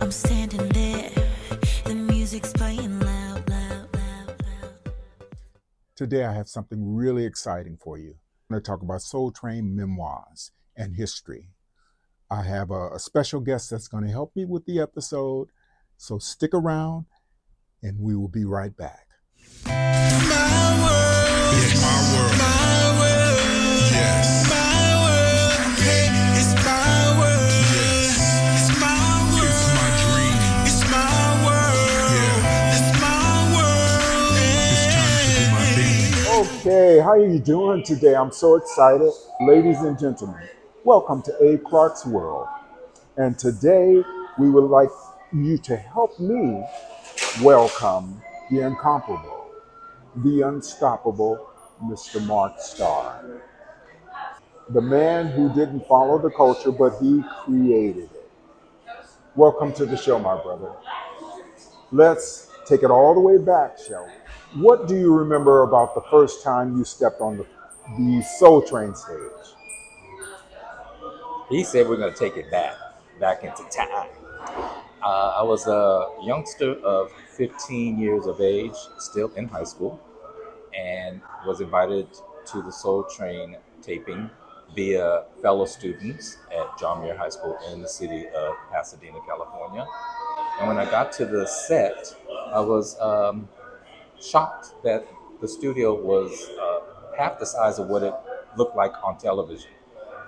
I'm standing there, the music's playing loud, loud, loud, loud. Today, I have something really exciting for you. I'm going to talk about Soul Train memoirs and history. I have a special guest that's going to help me with the episode. So stick around and we will be right back. My world. It's my world. My world. Yes. My world. Hey, it's my world. Yes. It's my world. It's my dream. It's my world. Yeah. It's my world. It's time to be my baby. Okay, how are you doing today? I'm so excited. Ladies and gentlemen, welcome to A. Clark's World. And today we would like you to help me welcome the incomparable, the unstoppable Mr. Mark Starr. The man who didn't follow the culture, but he created it. Welcome to the show, my brother. Let's take it all the way back, shall we? What do you remember about the first time you stepped on the Soul Train stage? He said we're going to take it back into time. I was a youngster of 15 years of age, still in high school, and was invited to the Soul Train taping via fellow students at John Muir High School in the city of Pasadena, California. And when I got to the set, I was shocked that the studio was half the size of what it looked like on television.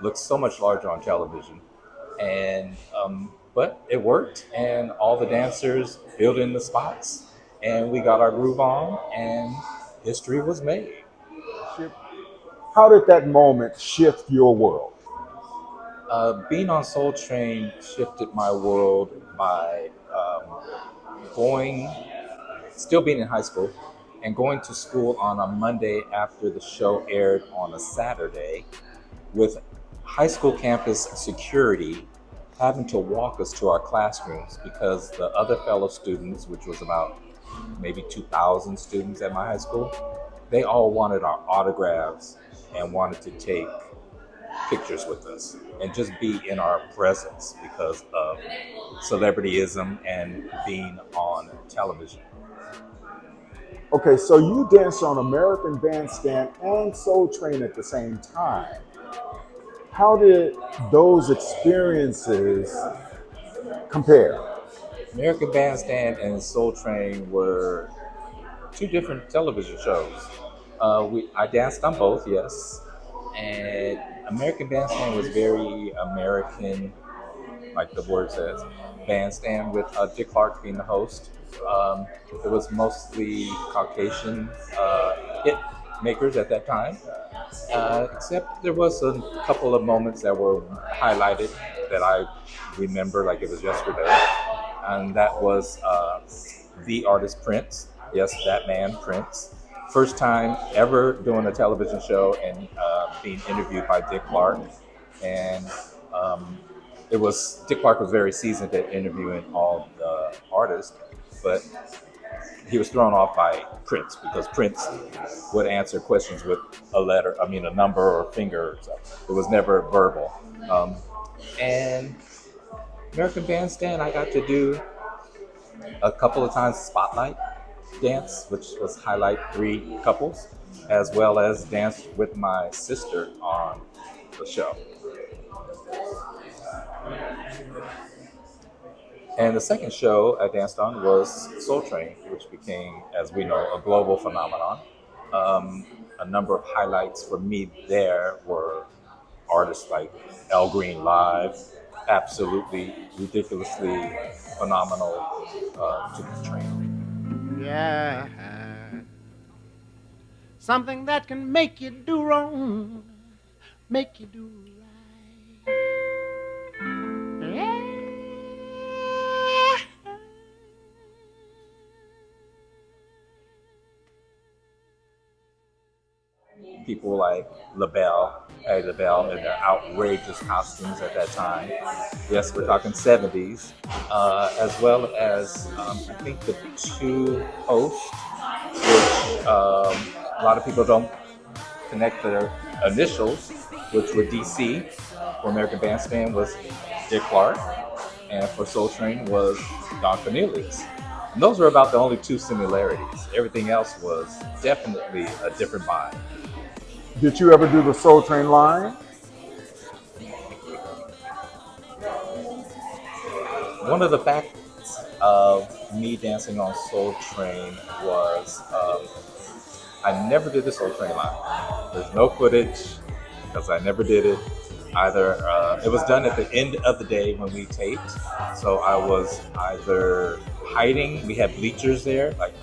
Looked so much larger on television, and but it worked, and all the dancers filled in the spots, and we got our groove on, and history was made. How did that moment shift your world? Being on Soul Train shifted my world by going, still being in high school, and going to school on a Monday after the show aired on a Saturday, with high school campus security having to walk us to our classrooms because the other fellow students, which was about maybe 2,000 students at my high school, they all wanted our autographs and wanted to take pictures with us and just be in our presence because of celebrityism and being on television. Okay, so you danced on American Bandstand and Soul Train at the same time. How did those experiences compare? American Bandstand and Soul Train were two different television shows. I danced on both, yes. And American Bandstand was very American, like the word says, bandstand with Dick Clark being the host. It was mostly Caucasian hit makers at that time, except there was a couple of moments that were highlighted that I remember like it was yesterday, and that was the artist Prince. Yes, that man Prince. First time ever doing a television show and being interviewed by Dick Clark, and it was Dick Clark was very seasoned at interviewing all the artists, but he was thrown off by Prince because Prince would answer questions with a number or a finger or something. It was never verbal. And American Bandstand, I got to do a couple of times spotlight dance, which was highlight 3 couples, as well as dance with my sister on the show. And the second show I danced on was Soul Train, which became, as we know, a global phenomenon. A number of highlights for me there were artists like El Green Live, absolutely ridiculously phenomenal to the train. Yeah. Something that can make you do wrong, make you do right. Yeah. People like Patty LaBelle in their outrageous costumes at that time. Yes, we're talking 70s, as well as I think the 2 hosts, which a lot of people don't connect their initials, which were DC for American Bandstand was Dick Clark, and for Soul Train was Don Cornelius. And those were about the only two similarities. Everything else was definitely a different vibe. Did you ever do the Soul Train line? One of the facts of me dancing on Soul Train was I never did the Soul Train line. There's no footage because I never did it. Either it was done at the end of the day when we taped, so I was either hiding. We had bleachers there, like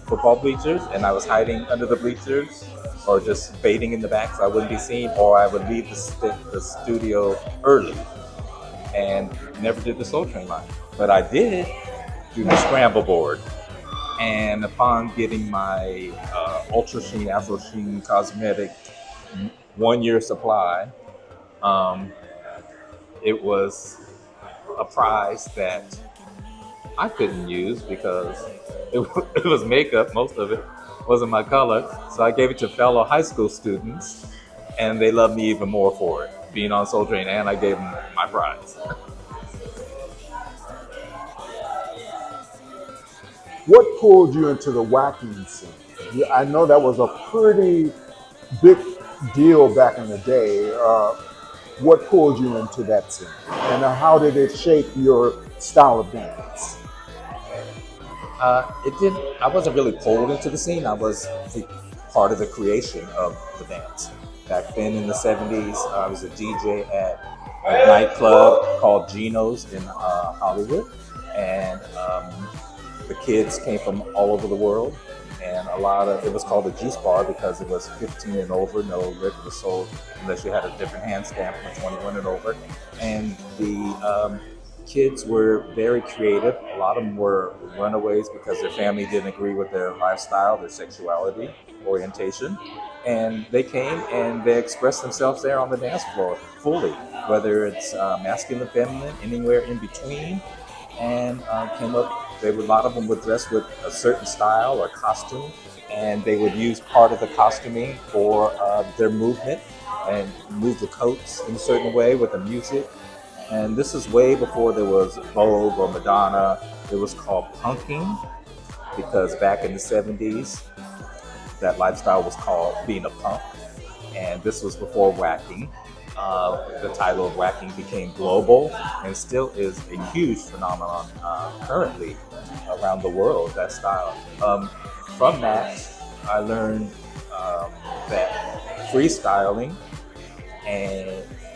football bleachers, and I was hiding under the bleachers, or just fading in the back so I wouldn't be seen, or I would leave the studio early and never did the Soul Train line. But I did do the scramble board. And upon getting my Ultra Sheen, Afro Sheen cosmetic 1 year supply, um, it was a prize that I couldn't use because it was makeup, most of it wasn't my color. So I gave it to fellow high school students, and they loved me even more for it, being on Soul Train, and I gave them my prize. What pulled you into the whacking scene? I know that was a pretty big deal back in the day. What pulled you into that scene? And how did it shape your style of dance? It did. I wasn't really pulled into the scene. I was part of the creation of the dance. Back then in the '70s, I was a DJ at a nightclub called Gino's in Hollywood, and the kids came from all over the world. And it was called a juice bar because it was 15 and over. No liquor was sold unless you had a different hand stamp for 21 and over. And the kids were very creative. A lot of them were runaways because their family didn't agree with their lifestyle, their sexuality, orientation. And they came and they expressed themselves there on the dance floor fully, whether it's masculine, feminine, anywhere in between. And came up. A lot of them would dress with a certain style or costume, and they would use part of the costuming for their movement and move the coats in a certain way with the music. And this is way before there was Vogue or Madonna. It was called punking because back in the '70s, that lifestyle was called being a punk. And this was before whacking. The title of whacking became global and still is a huge phenomenon currently around the world, that style. From that, I learned that freestyling and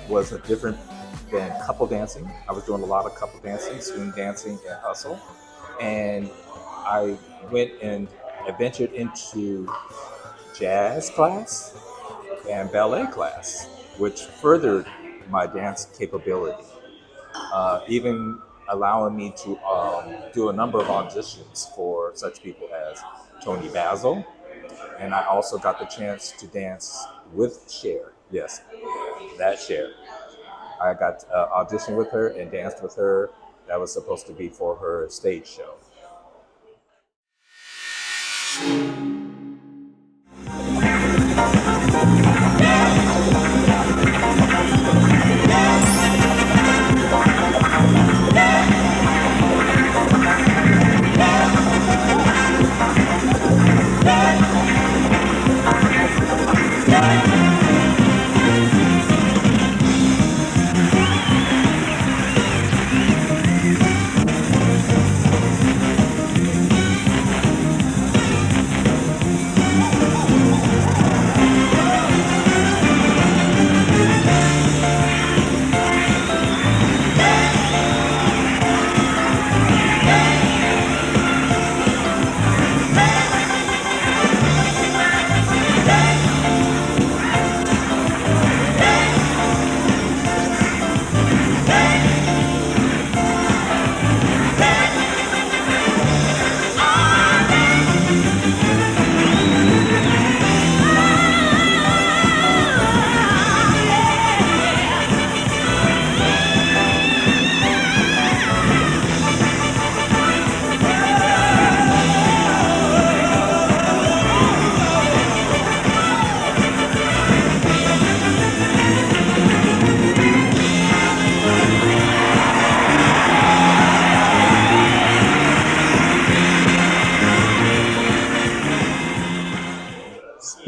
was a different than couple dancing. I was doing a lot of couple dancing, swing dancing, and hustle. And I went and ventured into jazz class and ballet class, which furthered my dance capability, even allowing me to do a number of auditions for such people as Tony Basil. And I also got the chance to dance with Cher. Yes, that Cher. I got auditioned with her and danced with her. That was supposed to be for her stage show.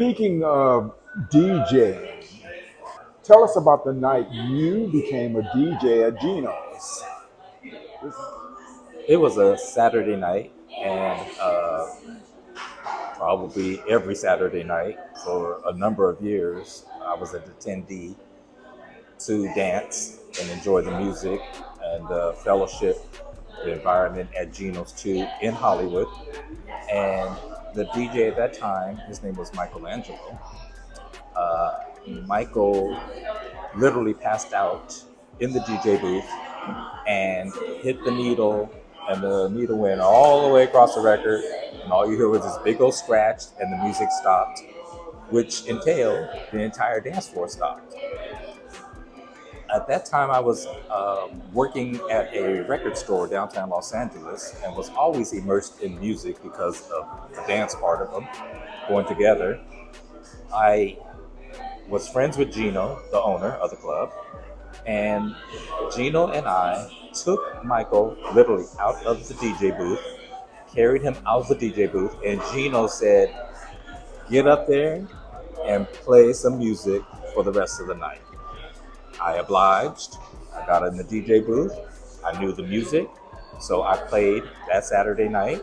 Speaking of DJing, tell us about the night you became a DJ at Gino's. It was a Saturday night, and probably every Saturday night for a number of years, I was an attendee to dance and enjoy the music and the fellowship, the environment at Geno's 2 in Hollywood. And the DJ at that time, his name was Michelangelo. Michael literally passed out in the DJ booth and hit the needle, and the needle went all the way across the record, and all you hear was this big old scratch, and the music stopped, which entailed the entire dance floor stopped. At that time, I was working at a record store downtown Los Angeles and was always immersed in music because of the dance part of them going together. I was friends with Gino, the owner of the club, and Gino and I took Michael literally out of the DJ booth, carried him out of the DJ booth, and Gino said, "Get up there and play some music for the rest of the night." I obliged. I got in the DJ booth. I knew the music, so I played that Saturday night.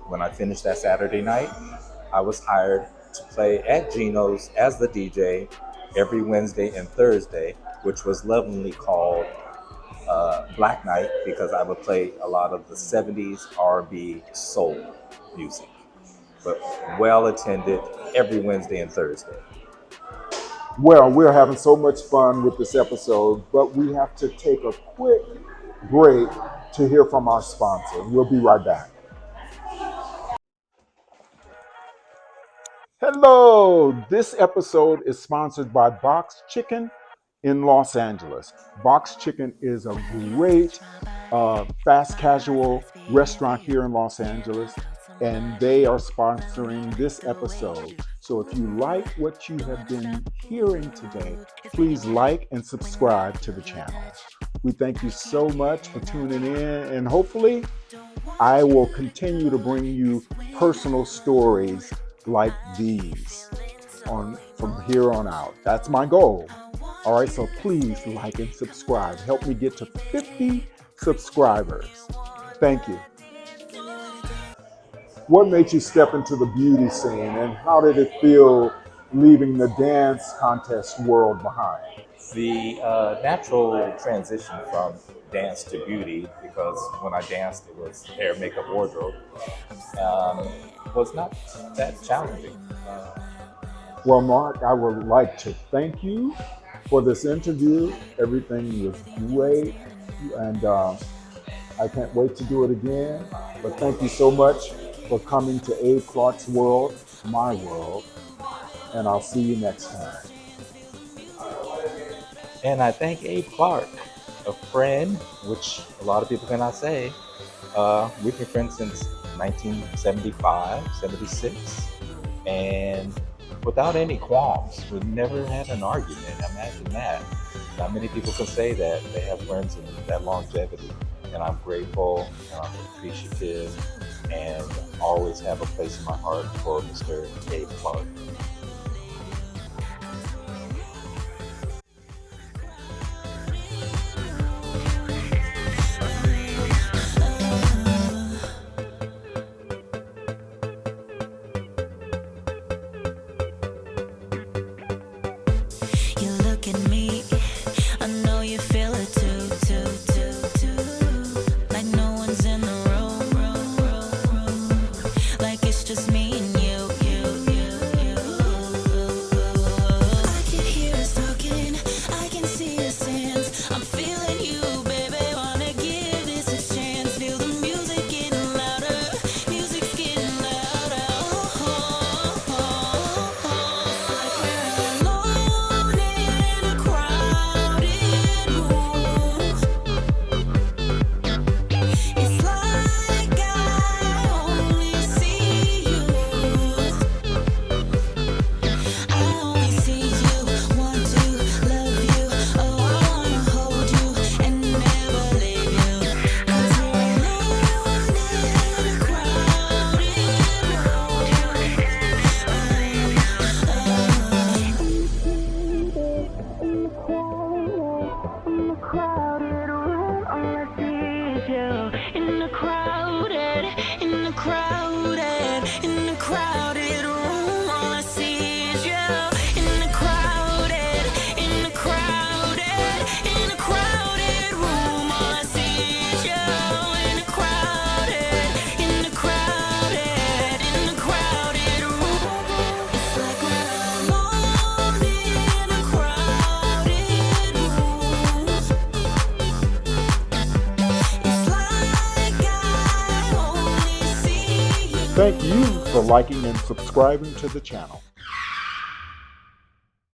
When I finished that Saturday night, I was hired to play at Gino's as the DJ every Wednesday and Thursday, which was lovingly called Black Night, because I would play a lot of the 70s R&B soul music, but well attended every Wednesday and Thursday. Well, we're having so much fun with this episode, but we have to take a quick break to hear from our sponsor. We'll be right back. Hello! This episode is sponsored by Box Chicken in Los Angeles. Box Chicken is a great fast casual restaurant here in Los Angeles, and they are sponsoring this episode. So if you like what you have been hearing today, please like and subscribe to the channel. We thank you so much for tuning in, and hopefully I will continue to bring you personal stories like these from here on out. That's my goal. All right, so please like and subscribe. Help me get to 50 subscribers. Thank you. What made you step into the beauty scene, and how did it feel leaving the dance contest world behind? The natural transition from dance to beauty, because when I danced, it was hair, makeup, wardrobe, was not that challenging. Well, Mark, I would like to thank you for this interview. Everything was great, and I can't wait to do it again. But thank you so much for coming to Abe Clark's World, my world, and I'll see you next time. And I thank Abe Clark, a friend, which a lot of people cannot say. We've been friends since 1975, 76, and without any qualms. We've never had an argument. Imagine that. Not many people can say that they have friends in that longevity. And I'm grateful, and I'm appreciative, and always have a place in my heart for Mr. Abe Clark. You look at me, I know you feel it too, like no one's in the room, like it's just me and you. in the crowded room. All I see is you in the crowded room. All I see is you in the crowded room. It's like when I'm alone in a crowded room. It's like I only see you. Thank you for liking and subscribing to the channel.